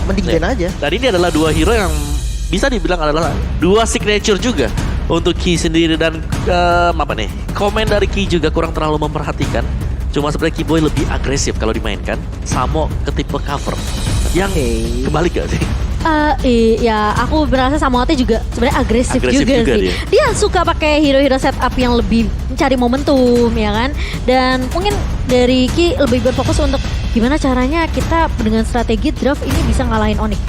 mending ban aja. Dan ini adalah dua hero yang bisa dibilang adalah dua signature juga untuk Ki sendiri. Dan komen dari Ki juga kurang terlalu memperhatikan. Cuma sebenarnya Kiboy lebih agresif kalau dimainkan. Samo ke tipe cover. Yang kebalik gak sih? Iya, aku berasa Samoate juga sebenarnya agresif juga sih. Dia. Dia suka pakai hero-hero setup yang lebih mencari momentum, ya kan? Dan mungkin dari Ki lebih berfokus untuk gimana caranya kita dengan strategi draft ini bisa ngalahin Onyx.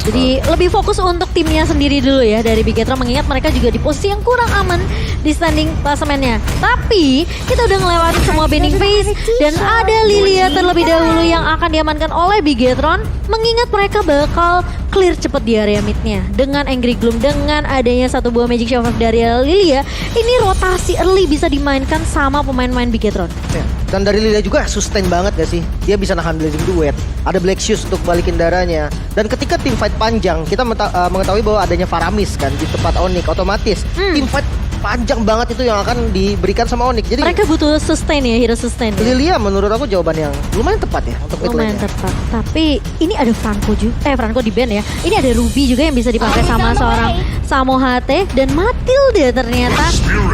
Jadi lebih fokus untuk timnya sendiri dulu ya dari Bigetron, mengingat mereka juga di posisi yang kurang aman di standing klasemennya. Tapi kita udah ngelewatin semua bending phase dan ada Lilia terlebih dahulu yang akan diamankan oleh Bigetron, mengingat mereka bakal clear cepet di area midnya. Dengan Angry Gloom, dengan adanya satu buah Magic Shower dari Lilia, ini rotasi early bisa dimainkan sama pemain-pemain Bigetron. Ya. Dan dari Lilia juga sustain banget gak sih? Dia bisa nahan Blazing Duet, ada Black Shoes untuk balikin darahnya. Dan ketika tim fight panjang, kita mengetahui bahwa adanya Faramis kan di tempat Onyx, otomatis tim fight panjang banget itu yang akan diberikan sama Onyx. Jadi mereka butuh sustain ya, hero sustain. Lilia menurut aku jawaban yang lumayan tepat ya untuk lumayan tepat. Tapi ini ada Franco juga, Franco di band ya. Ini ada Ruby juga yang bisa dipakai sama seorang Samoate dan Matilda ternyata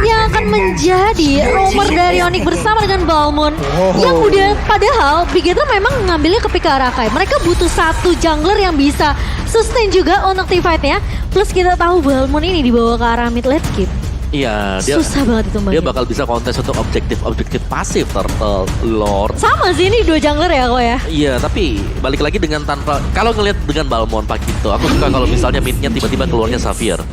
yang akan menjadi roamer dari Onyx bersama dengan Balmond yang udah, padahal Bigetron memang ngambilnya ke Pika Arakai. Mereka butuh satu jungler yang bisa sustain juga untuk team fight-nya. Plus kita tahu Balmond ini dibawa ke arah mid late game. Iya, susah banget itu mbak. Dia bakal bisa kontes untuk objektif pasif Turtle Lord. Sama sih ini dua jungler ya kok ya. Iya, tapi balik lagi dengan tanpa, kalau ngelihat dengan Balmond Pakito, aku suka kalau misalnya midnya tiba-tiba keluarnya Xavier.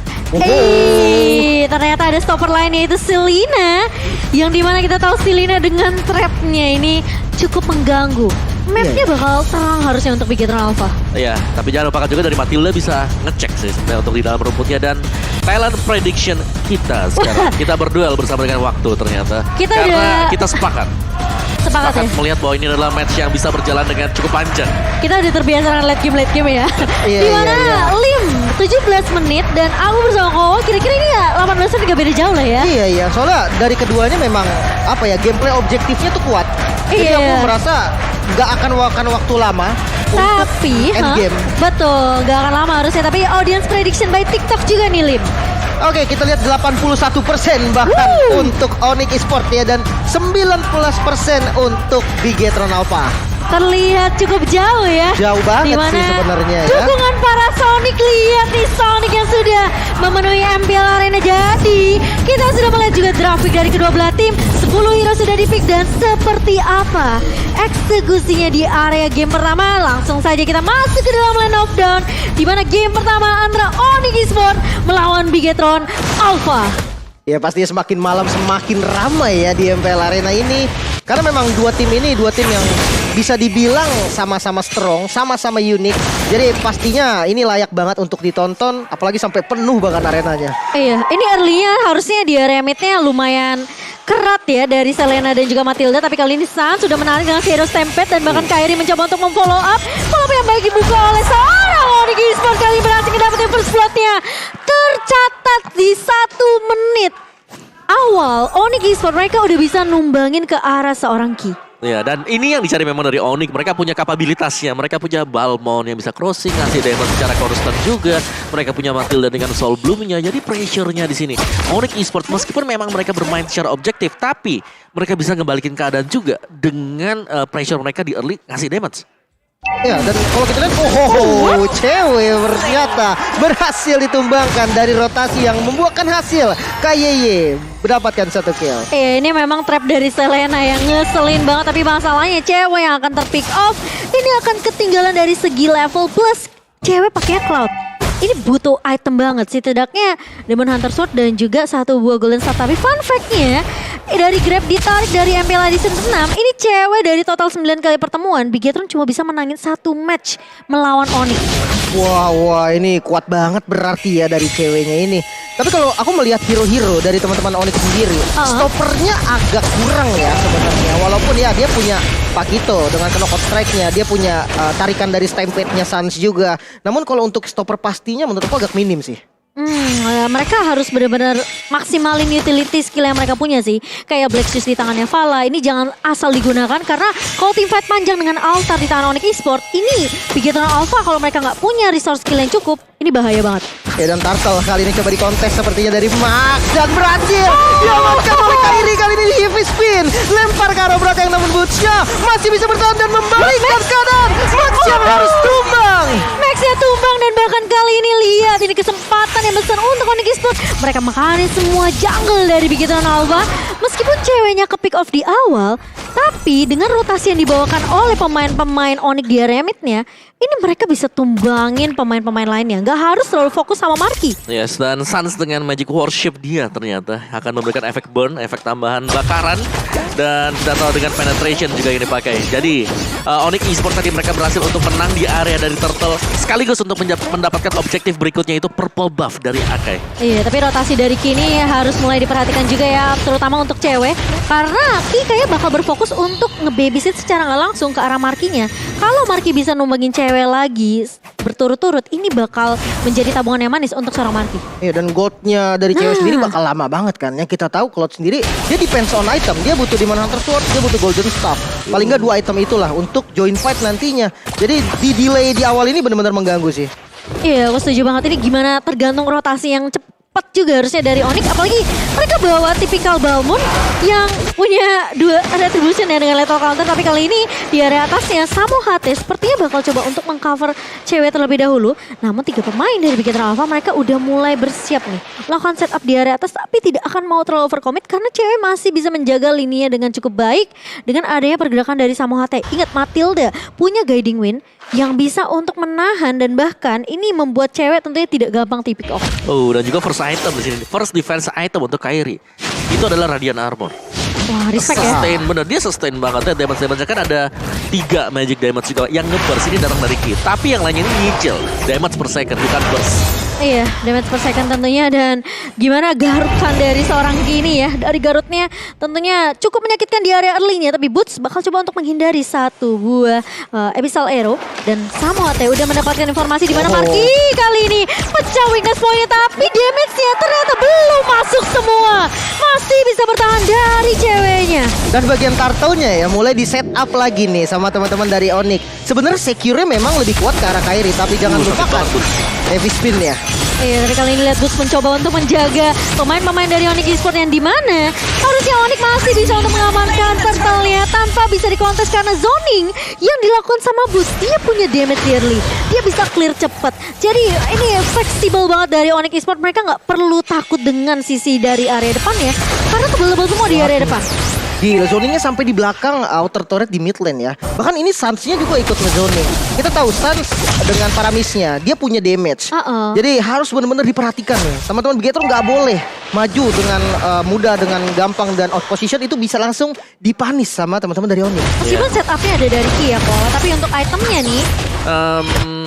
Ternyata ada stopper lain yaitu Selena, yang dimana kita tahu Selena dengan trapnya ini cukup mengganggu. Mapnya bakal terang harusnya untuk Bigetron Alpha. Iya, tapi jangan lupakan juga dari Matilda bisa ngecek sih sebenarnya untuk di dalam rumputnya. Dan talent prediction kita sekarang, kita berduel bersama dengan waktu ternyata. Karena kita sepakat ya? Melihat bahwa ini adalah match yang bisa berjalan dengan cukup panjang. Kita udah terbiasa dengan late game ya. Dimana Lim 17 menit dan aku bersama Kowo kira-kira ini ya 18 menit gak beda jauh lah ya. Iya, soalnya dari keduanya memang gameplay objektifnya tuh kuat. Jadi aku merasa gak akan makan waktu lama tapi endgame. Betul, gak akan lama harusnya. Tapi audience prediction by TikTok juga nih Lim. Oke, kita lihat 81% bahkan untuk Onyx Esports ya, dan 19% untuk Bigetron Alpha. Terlihat cukup jauh ya. Jauh banget sih sebenarnya ya. Dukungan para Sonic, lihat nih Sonic yang sudah memenuhi MPL Arena. Jadi kita sudah melihat juga grafik dari kedua belah tim. 10 hero sudah di-pick dan seperti apa eksekusinya di area game pertama. Langsung saja kita masuk ke dalam line of down, di mana game pertama antara Onyx Esports melawan Bigetron Alpha. Ya pastinya semakin malam semakin ramai ya di MPL Arena ini. Karena memang dua tim yang bisa dibilang sama-sama strong, sama-sama unik. Jadi pastinya ini layak banget untuk ditonton, apalagi sampai penuh bahkan arenanya. Iya, ini early-nya harusnya di area mid-nya lumayan kerat ya dari Selena dan juga Matilda. Tapi kali ini San sudah menarik dengan Hero Stampede dan bahkan Kairi mencoba untuk memfollow up. Follow up yang baik dibuka oleh seorang Onyx Esports, kali berhasil mendapatkan first blood-nya. Tercatat di 1 menit awal Onyx Esports mereka udah bisa numbangin ke arah seorang Ki. Ya, dan ini yang dicari memang dari Onyx. Mereka punya kapabilitasnya. Mereka punya Balmond yang bisa crossing, ngasih damage secara konstan juga. Mereka punya Matilda dengan Soul Bloom-nya. Jadi pressure-nya di sini. Onyx Esports meskipun memang mereka bermain secara objektif, tapi mereka bisa ngebalikin keadaan juga dengan pressure mereka di early ngasih damage. Ya, dan kalau kita lihat cewek ternyata berhasil ditumbangkan dari rotasi yang membuahkan hasil. KYY mendapatkan 1 kill. Ini memang trap dari Selena yang ngeselin banget, tapi masalahnya cewek yang akan terpick off ini akan ketinggalan dari segi level, plus cewek pakainya Cloud. Ini butuh item banget sih, setidaknya Demon Hunter Sword dan juga 1 buah Golden Staff. Tapi fun fact-nya dari Grab ditarik dari MPL Edition 6, ini cewek dari total 9 kali pertemuan, Bigetron cuma bisa menangin 1 match melawan Onyx. Wah, ini kuat banget berarti ya dari ceweknya ini. Tapi kalau aku melihat hero-hero dari teman-teman Onyx sendiri, stoppernya agak kurang ya sebenarnya. Walaupun ya dia punya Pakito dengan knockout strike-nya, dia punya tarikan dari Stampede-nya Sans juga. Namun kalau untuk stopper pastinya menurut aku agak minim sih. Mereka harus benar-benar maksimalin utility skill yang mereka punya sih. Kayak Black Shoes di tangannya Vala, ini jangan asal digunakan karena kalau teamfight panjang dengan Altar di tangan Onyx Esports, ini Bigetron Alpha kalau mereka nggak punya resource skill yang cukup, ini bahaya banget. Ya dan Turtle kali ini coba dikontes sepertinya dari Max dan berhasil diamankan oleh Kairi. Kali ini di heavy spin, lempar ke arah belakang namun Boots-nya masih bisa bertahan dan membalikkan keadaan. Max yang harus tumbang. Max-nya tumbang dan bahkan kali ini lihat ini kesempatan yang besar untuk Onyx Esports. Mereka makanin semua jungle dari Bigetron Alpha. Meskipun ceweknya ke pick off di awal, tapi dengan rotasi yang dibawakan oleh pemain-pemain Onyx di area mid-nya, ini mereka bisa tumbangin pemain-pemain lainnya. Nggak harus terlalu fokus sama Marky. Yes, dan Suns dengan Magic Worship dia ternyata akan memberikan efek burn, efek tambahan bakaran, dan kita tahu dengan penetration juga yang dipakai. Jadi Onyx Esports tadi mereka berhasil untuk menang di area dari Turtle, sekaligus untuk mendapatkan objektif berikutnya itu purple buff dari Akai. Iya, tapi rotasi dari Kini harus mulai diperhatikan juga ya, terutama untuk cewek. Karena Ki kayak bakal berfokus untuk nge-babysit secara nggak langsung ke arah Marky-nya. Kalau Marky bisa numbangin cewek lagi berturut-turut, ini bakal menjadi tabungan yang manis untuk seorang Marky. Ya dan goldnya dari cewek sendiri bakal lama banget kan. Yang kita tahu Cloud sendiri dia depends on item. Dia butuh Demon Hunter Sword, dia butuh Golden Staff. Paling nggak 2 item itulah untuk join fight nantinya. Jadi di delay di awal ini benar-benar mengganggu sih. Iya, aku setuju banget. Ini gimana tergantung rotasi yang cepat juga harusnya dari Onyx. Apalagi mereka bawa tipikal Balmond yang punya 2 retribution ya dengan lethal counter. Tapi kali ini di area atasnya Samo HT sepertinya bakal coba untuk mengcover cewek terlebih dahulu. Namun 3 pemain dari Bigetron Alpha mereka udah mulai bersiap nih. Lakukan setup di area atas tapi tidak akan mau terlalu overcommit karena cewek masih bisa menjaga lininya dengan cukup baik dengan adanya pergerakan dari Samo HT. Ingat Matilda punya guiding wind yang bisa untuk menahan dan bahkan ini membuat cewek tentunya tidak gampang tipik off. Oh, dan juga first item di sini, first defense item untuk Kairi. Itu adalah Radiant Armor. Wah, respect ya. Sustain, bener, dia sustain banget ya. Damage-nya kan ada 3 magic damage juga. Yang nge-burst ini datang dari Ki. Tapi yang lainnya ini nyicil. Damage per second, bukan burst. Iya, damage per second tentunya. Dan gimana garutan dari seorang Kini ya. Dari garutnya tentunya cukup menyakitkan di area early-nya. Tapi Boots bakal coba untuk menghindari 1 buah Abyssal Arrow. Dan Samo HT udah mendapatkan informasi di mana Marky kali ini pecah weakness point-nya. Tapi damage-nya ternyata belum masuk semua. Masih bisa bertahan dari ceweknya. Dan bagian turtle-nya ya mulai di set up lagi nih sama teman-teman dari Onyx. Sebenarnya secure-nya memang lebih kuat ke arah Kairi, tapi jangan lupakan heavy spin ya. Iya, tapi kali ini lihat Boots mencoba untuk menjaga pemain-pemain dari Onyx Esports yang di mana harusnya Onyx masih bisa untuk mengamankan turtle-nya tanpa bisa dikontes karena zoning yang dilakukan sama Boots. Dia punya damage early, dia bisa clear cepat. Jadi ini fleksibel banget dari Onyx Esports. Mereka nggak perlu takut dengan sisi dari area depan ya, karena tebel-tebel semua di area depan. Gila, zoningnya sampai di belakang outer turret di mid lane ya. Bahkan ini Suns-nya juga ikut nge-zoning. Kita tahu Suns dengan Paramisnya, dia punya damage. Jadi harus benar-benar diperhatikan nih. Teman-teman Bigetron nggak boleh maju dengan mudah, dengan gampang dan out position itu bisa langsung dipanis sama teman-teman dari Onyx. Meskipun setupnya ada dari Ki ya, Paul. Tapi untuk itemnya nih,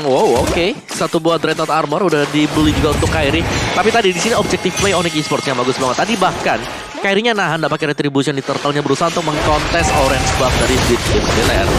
Wow, oke. 1 buah Dreadnought Armor udah dibeli juga untuk Kairi. Tapi tadi di sini objektif play Onyx Esports yang bagus banget. Tadi bahkan Kairinya nahan, gak pakai retribution di turtle-nya, berusaha untuk mengkontes orange buff dari Blitz.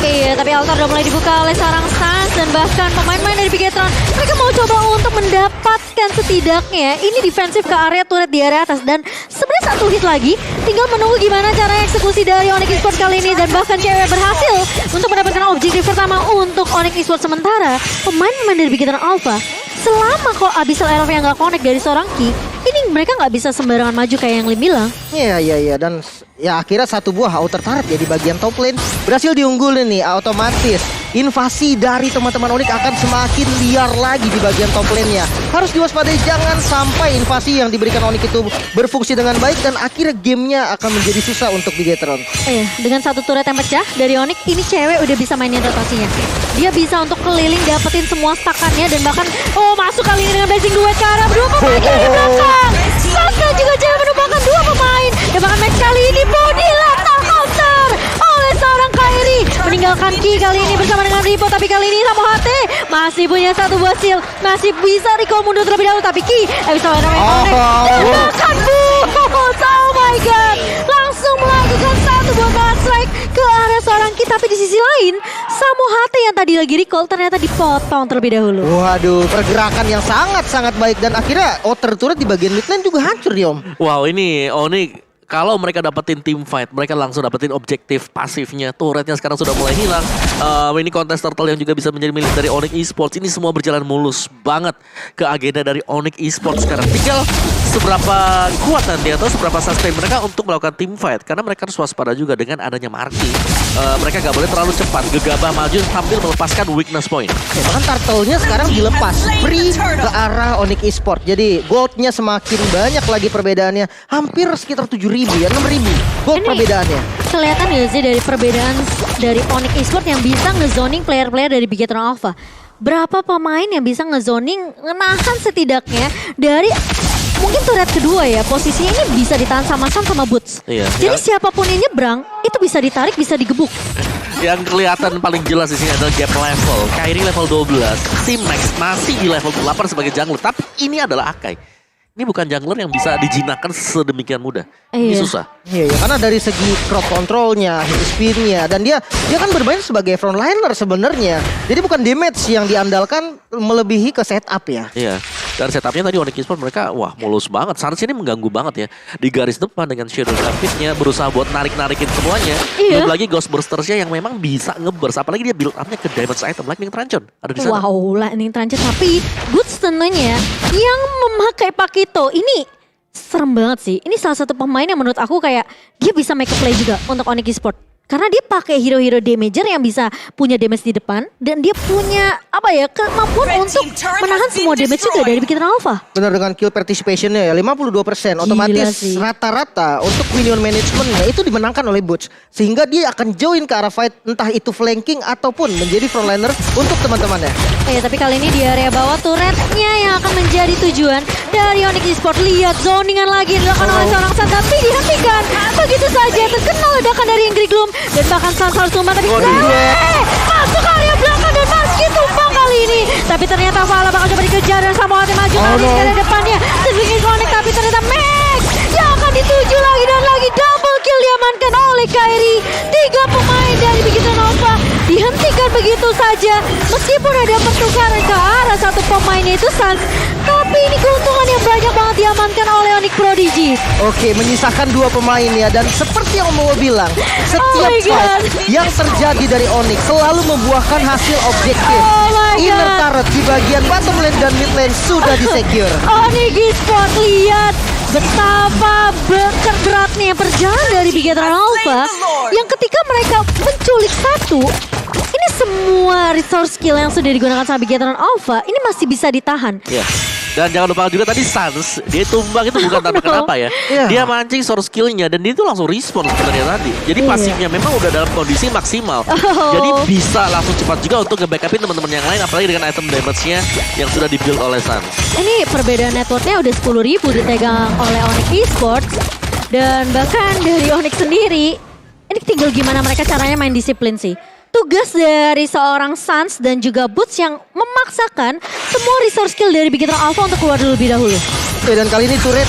iya, tapi altar udah mulai dibuka oleh seorang Suns dan bahkan pemain-pemain dari Bigetron mereka mau coba untuk mendapatkan setidaknya ini defensif ke area turret di area atas dan sebenarnya 1 hit lagi tinggal menunggu gimana cara eksekusi dari Onyx Esports kali ini dan bahkan cewek berhasil untuk mendapatkan objektif pertama untuk Onyx Esports. Sementara pemain-pemain dari Bigetron Alpha selama kok Abyssal Arrow yang gak connect dari seorang Ki, ini mereka nggak bisa sembarangan maju kayak yang Lim bilang. Iya dan ya akhirnya 1 buah outer turret ya di bagian top lane berhasil diunggulin nih. Otomatis invasi dari teman-teman Onyx akan semakin liar lagi di bagian top lane-nya. Harus diwaspadai jangan sampai invasi yang diberikan Onyx itu berfungsi dengan baik dan akhirnya gamenya akan menjadi susah untuk Bigetron. Iya, dengan 1 turret yang pecah dari Onyx, ini cewek udah bisa mainin rotasinya. Dia bisa untuk keliling dapetin semua stakannya dan bahkan masuk kali ini dengan blazing duet ke arah 2 pemain dari belakang. Saka juga cewek menumpangkan 2 pemain dan bahkan Max kali ini body lethal counter oleh seorang Kairi. Meninggalkan Ki kali ini bersama dengan Ripo, tapi kali ini Samo HT masih punya 1 buah seal, masih bisa recall mundur terlebih dahulu, tapi Ki bisa connect dan bahkan Boots, oh my god, langsung melakukan 1 buah counter strike ke arah seorang Ki. Tapi di sisi lain, Samu HT yang tadi lagi recall ternyata dipotong terlebih dahulu. Waduh, pergerakan yang sangat-sangat baik. Dan akhirnya outer turret di bagian mid lane juga hancur nih Om. Wow, ini Onyx kalau mereka dapetin team fight, mereka langsung dapetin objektif pasifnya. Turretnya sekarang sudah mulai hilang. Ini kontes turtle yang juga bisa menjadi milik dari Onyx Esports. Ini semua berjalan mulus banget ke agenda dari Onyx Esports sekarang. Tinggal seberapa kuat nanti atau seberapa sustain mereka untuk melakukan team fight. Karena mereka harus waspada juga dengan adanya Marky. Mereka gak boleh terlalu cepat, gegabah maju sambil melepaskan weakness point. Ya, bahkan turtle-nya sekarang dilepas free ke arah Onyx Esports. Jadi goldnya semakin banyak lagi perbedaannya. Hampir sekitar 7.000 ya, 6.000 gold Ini perbedaannya. kelihatan ya sih dari perbedaan dari Onyx Esports yang bisa ngezoning player-player dari Bigetron Alpha. Berapa pemain yang bisa ngezoning, ngenahan setidaknya dari mungkin turret kedua ya, posisinya ini bisa ditahan sama Sam sama Boots. Iya. Jadi siapapun yang nyebrang, itu bisa ditarik, bisa digebuk. Yang kelihatan paling jelas di sini adalah gap level. Kairi level 12, si Max masih di level 8 sebagai jungler. Tapi ini adalah Akai. Ini bukan jungler yang bisa dijinakkan sedemikian mudah. Ini Iya. susah. Iya, ya, karena dari segi crowd controlnya, hit spinnya, dan dia kan bermain sebagai frontliner sebenarnya. Jadi bukan damage yang diandalkan melebihi ke setup ya. Iya. Dan setupnya tadi Onyx Esports mereka wah mulus banget. Sans ini mengganggu banget ya. Di garis depan dengan Shadow Rapid-nya berusaha buat narik-narikin semuanya. Iya. Belum lagi Ghost Bursters-nya yang memang bisa nge-burst. Apalagi dia build up-nya ke damage item. Lightning Trancon ada di sana. Wow, lightning tranche. Tapi Boots tentunya yang memakai Pakito ini serem banget sih. Ini salah satu pemain yang menurut aku kayak dia bisa make a play juga untuk Onyx Esports. Karena dia pakai hero-hero damager yang bisa punya damage di depan. Dan dia punya apa ya, kemampuan untuk menahan semua damage juga dari Bigetron Alpha. Benar, dengan kill participationnya ya 52%. Otomatis sih. rata-rata untuk minion managementnya itu dimenangkan oleh Butch. Sehingga dia akan join ke arah fight entah itu flanking ataupun menjadi frontliner untuk teman-temannya. Ya, tapi kali ini di area bawah turretnya yang akan menjadi tujuan dari Onyx Esports. Lihat zoningan lagi dilakukan oleh seorang San, tapi dihentikan. Begitu saja terkena ledakan dari Ingrid Gloom. Dan bahkan Sans harus tumbang, tapi masuk area belakang dan Maski tumbang kali ini. Tapi ternyata Vala bakal coba dikejar dan sama hati maju nanti ke area depannya. Sedikit connect, tapi ternyata Max yang akan dituju lagi dan lagi double kill diamankan oleh Kairi. 3 pemain dari Bigetron Alpha dihentikan begitu saja. Meskipun ada pertukaran ke arah satu pemainnya itu Sans, tapi ini keuntungan yang banyak banget diamankan oleh Onyx Prodigy. Oke, menyisakan 2 pemain ya. Dan seperti yang mau bilang, setiap my God. fight yang terjadi dari Onyx selalu membuahkan hasil objektif. Oh my Inner God. turret di bagian bottom lane dan mid lane sudah disecure. Onyx Esports, lihat betapa beratnya yang berjalan dari Bigetron Alpha yang ketika mereka menculik satu, ini semua resource skill yang sudah digunakan sama Bigetron Alpha ini masih bisa ditahan. Iya. Dan jangan lupa juga tadi Sans, dia tumbang itu bukan tanpa kenapa ya. Iya. Dia mancing source skill-nya dan dia itu langsung respon sebenarnya tadi. Jadi Iya. pasifnya memang udah dalam kondisi maksimal. Oh. Jadi bisa langsung cepat juga untuk nge-backupin teman-teman yang lain apalagi dengan item damage-nya yang sudah di-build oleh Sans. Ini perbedaan networknya udah 10.000 dipegang oleh Onyx Esports. Dan bahkan dari Onyx sendiri, ini tinggal gimana mereka caranya main disiplin sih. Tugas dari seorang Sans dan juga Boots yang memaksakan semua resource skill dari Bigetron Alpha untuk keluar terlebih dahulu. Oke, dan kali ini turret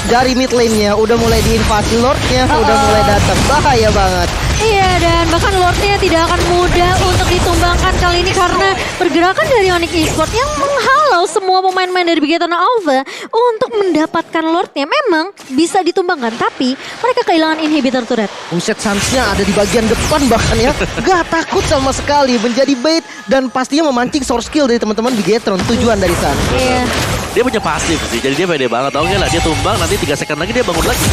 dari mid lane-nya udah mulai diinvasi, Lord-nya udah mulai datang. Bahaya banget. Iya, dan bahkan Lord-nya tidak akan mudah untuk ditumbangkan kali ini karena pergerakan dari Onyx Esports yang menghalau semua pemain-pemain dari Bigetron Alpha untuk mendapatkan Lord-nya. Memang bisa ditumbangkan, tapi mereka kehilangan inhibitor turret. Buset, Sans-nya ada di bagian depan bahkan ya. Gak takut sama sekali menjadi bait dan pastinya memancing source skill dari teman-teman Bigetron. Tujuan dari Sans. Iya. Dia punya pasif sih, jadi dia pede banget. Oke lah, dia tumbang, nanti 3 second lagi dia bangun lagi.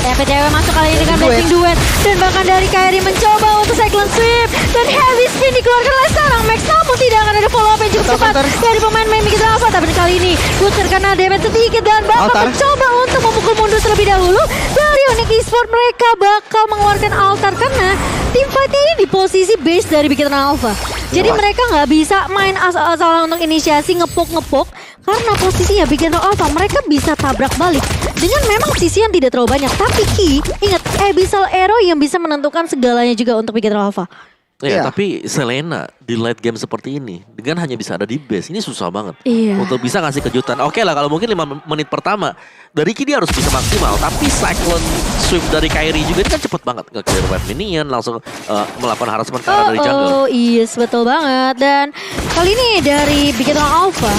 PTW masuk kali ini dengan Duet. blessing duet. Dan bahkan dari Kairi mencoba untuk cyclone sweep. Dan heavy spin dikeluarkan oleh seorang Max. Namun tidak akan ada follow up yang cukup cepat Counter. dari pemain-pemain Bigetron Alpha. Tapi kali ini Boots terkena damage sedikit dan bakal Altar. mencoba untuk memukul mundur terlebih dahulu. Dari Onyx Esports mereka bakal mengeluarkan altar karena tim fight-nya ini di posisi base dari Bigetron Alpha. Jadi mereka nggak bisa main asal-asalan untuk inisiasi ngepok-ngepok karena posisinya Bigetron Alpha mereka bisa tabrak balik dengan memang sisi yang tidak terlalu banyak. Tapi Ki, ingat Abyssal Arrow yang bisa menentukan segalanya juga untuk Bigetron Alpha. Ya, Iya. tapi Selena di late game seperti ini dengan hanya bisa ada di base ini susah banget Iya. untuk bisa ngasih kejutan. Oke lah kalau mungkin 5 menit pertama dari Ki dia harus bisa maksimal, tapi Cyclone Sweep dari Kairi juga ini kan cepet banget nge-clear wave minion langsung melakukan harassment ke arah dari jungle. Oh, yes, betul banget. Dan kali ini dari Bigetron Alpha,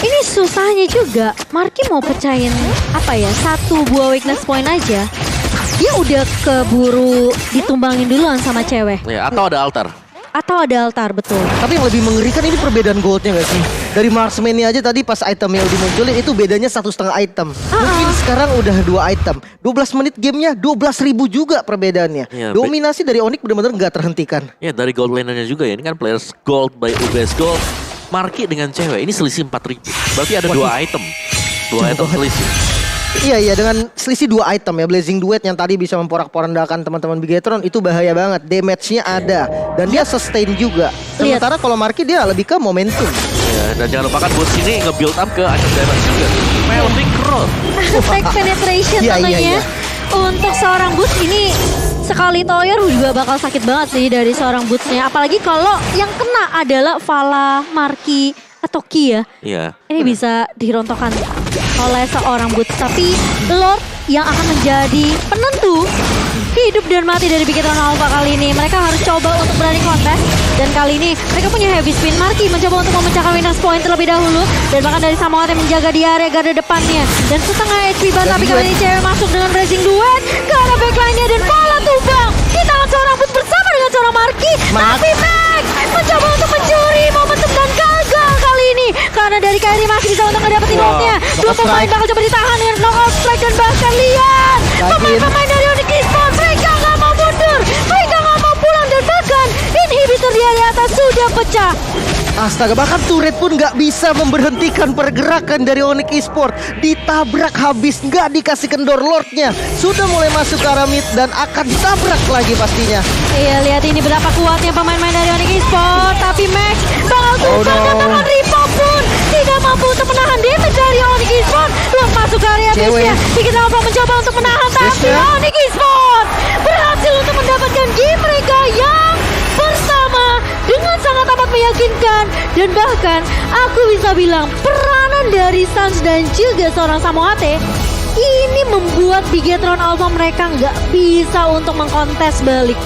ini susahnya juga. Marky mau pecahin apa ya? 1 buah weakness point aja. Dia udah keburu ditumbangin duluan sama cewek. Ya, atau ada altar. Atau ada altar, betul. Tapi yang lebih mengerikan ini perbedaan goldnya gak sih? Dari marksman-nya aja tadi pas itemnya udah munculin itu bedanya 1,5 item. Mungkin sekarang udah 2 item. 12 menit gamenya 12.000 juga perbedaannya. Iya, Dominasi dari Onyx benar-benar gak terhentikan. Ya dari gold lanernya juga ya. Ini kan players gold by UBS Gold. Marky dengan cewek ini selisih 4.000. Berarti ada 2 item. 2 item selisih. Iya dengan selisih 2 item ya. Blazing Duet yang tadi bisa memporak-porandakan teman-teman Bigetron itu bahaya banget. Damage-nya ada dan dia sustain juga. Sementara kalau Marky dia lebih ke momentum. Ya, dan jangan lupakan boost ini nge-build up ke item damage juga. Melvin Cross. Fake penetration Iya, tentunya. iya. Untuk seorang boots ini sekali toyor juga bakal sakit banget sih dari seorang bootsnya. Apalagi kalau yang kena adalah Vala, Marky, atau Ki ya. Iya. Ini bisa dirontokkan oleh seorang boots. Tapi Lord yang akan menjadi penentu hidup dan mati dari Bigetron Alpha kali ini. Mereka harus coba untuk berani kontes. Dan kali ini mereka punya heavy spin. Marky mencoba untuk memecahkan winners point terlebih dahulu. Dan bahkan dari Samoat yang menjaga di area garda depannya. Dan setengah HP ban. Tapi kali ini cewek masuk dengan Blazing Duet ke arah backline-nya. Dan bola tumbang di tangan seorang boots bersama dengan seorang Marky. Tapi Max mencoba untuk mencuri momentum dan gagal kali ini. Karena dari Kairi masih bisa untuk ngedapetin Wah, ultnya. Dua knockout pemain strike. bakal coba ditahan dengan knockout strike. Dan bahkan lihat pemain-pemain dari Onyx Esports mereka nggak mau mundur, mereka nggak mau pulang. Dan bahkan inhibitor di area atas sudah pecah. Astaga, bahkan turret pun nggak bisa memberhentikan pergerakan dari Onyx Esports. Ditabrak habis, nggak dikasih kendor Lordnya. Sudah mulai masuk ke arah mid dan akan ditabrak lagi pastinya. Iya, lihat ini berapa kuatnya pemain-pemain dari Onyx Esports. Tapi Max bakal tumbang dan bahkan Ripo pun tidak mampu untuk menahan damage dari Onyx Esports. Belum masuk ke area Cewek. base-nya. Bikin Alpha mencoba untuk menahan, tapi Base-nya. Onyx Esports berhasil untuk mendapatkan game mereka yang bersama dengan sangat amat meyakinkan. Dan bahkan aku bisa bilang peranan dari Sans dan juga seorang Samoate ini membuat Bigetron Alpha mereka nggak bisa untuk mengkontes balik.